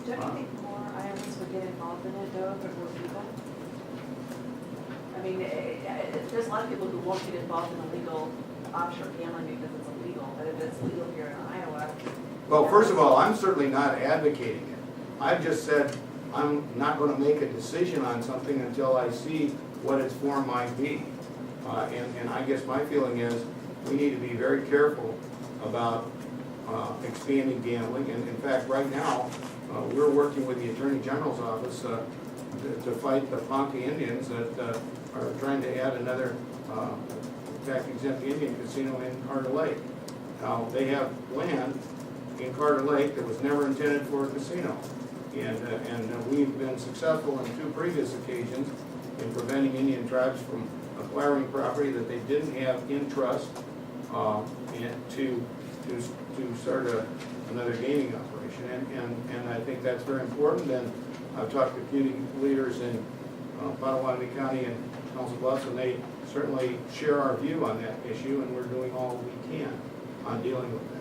Don't you think more Iowans would get involved in it though, if it were legal? I mean, there's a lot of people who won't get involved in illegal offshore gambling because it's illegal, but if it's legal here in Iowa. Well, first of all, I'm certainly not advocating it. I've just said I'm not going to make a decision on something until I see what its form might be. And I guess my feeling is we need to be very careful about expanding gambling. And in fact, right now, we're working with the Attorney General's office to fight the Ponca Indians that are trying to add another tax-exempt Indian casino in Carter Lake. Now, they have land in Carter Lake that was never intended for a casino. And we've been successful on 2 previous occasions in preventing Indian tribes from acquiring property that they didn't have in trust and to start another gaming operation. And I think that's very important. And I've talked to community leaders in Potawatomi County and Council Bluffs, and they certainly share our view on that issue, and we're doing all we can on dealing with that.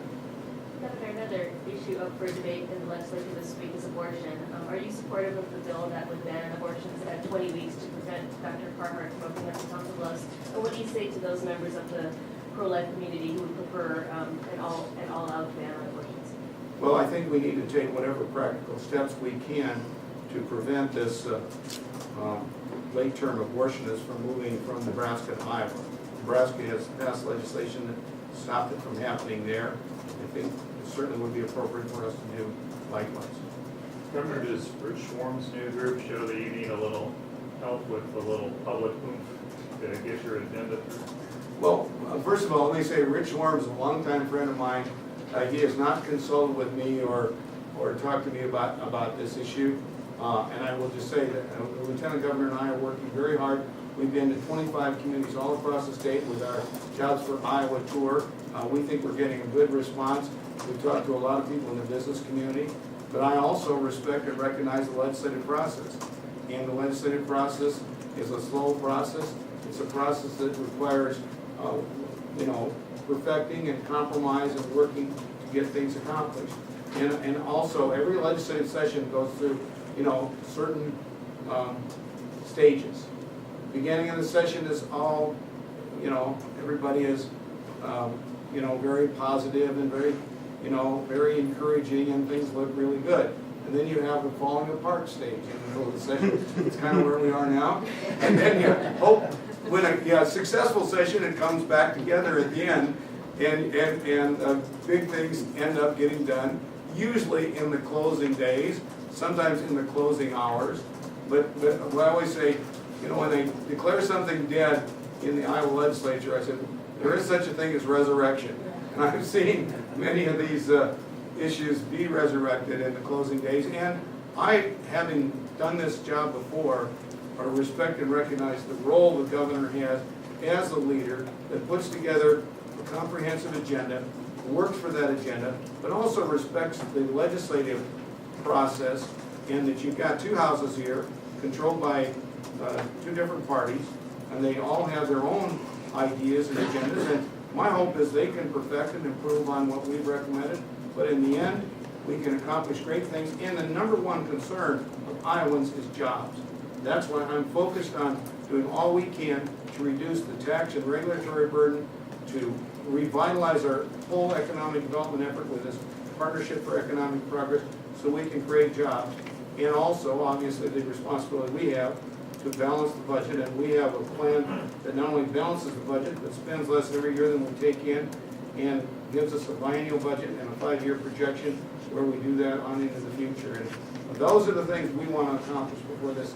Governor, another issue up for debate in the legislature this week is abortion. Are you supportive of the bill that would ban abortions at 20 weeks to prevent Dr. Farmer from opening up the Council Bluffs? And what do you say to those members of the pro-life community who would prefer an all-out ban on abortions? Well, I think we need to take whatever practical steps we can to prevent this late-term abortionists from moving from Nebraska to Iowa. Nebraska has passed legislation that stopped it from happening there. I think it certainly would be appropriate for us to do likewise. Governor, does Rich Schwarm's new group show that you need a little help with a little public oomph to get your agenda through? Well, first of all, let me say Rich Schwarm is a longtime friend of mine. He has not consulted with me or talked to me about this issue. And I will just say that the Lieutenant Governor and I are working very hard. We've been to 25 communities all across the state with our Jobs for Iowa tour. We think we're getting a good response. We've talked to a lot of people in the business community. But I also respect and recognize the legislative process. And the legislative process is a slow process. It's a process that requires, perfecting and compromise and working to get things accomplished. And also, every legislative session goes through, certain stages. Beginning of the session is all, everybody is, very positive and very, very encouraging, and things look really good. And then you have the falling apart stage in the middle of the session. It's kind of where we are now. And then you hope when a successful session, it comes back together at the end, and big things end up getting done, usually in the closing days, sometimes in the closing hours. But I always say, when they declare something dead in the Iowa legislature, I said, there is such a thing as resurrection. And I've seen many of these issues be resurrected in the closing days. And I, having done this job before, respect and recognize the role the governor has as a leader that puts together a comprehensive agenda, works for that agenda, but also respects the legislative process, and that you've got 2 houses here controlled by 2 different parties, and they all have their own ideas and agendas, and my hope is they can perfect and improve on what we've recommended, but in the end, we can accomplish great things, and the number one concern of Iowans is jobs. That's why I'm focused on doing all we can to reduce the tax and regulatory burden, to revitalize our whole economic development effort with this Partnership for Economic Progress, so we can create jobs. And also, obviously, the responsibility we have to balance the budget, and we have a plan that not only balances the budget, but spends less every year than we take in, and gives us a biennial budget and a 5-year projection where we do that on into the future. And those are the things we want to accomplish before this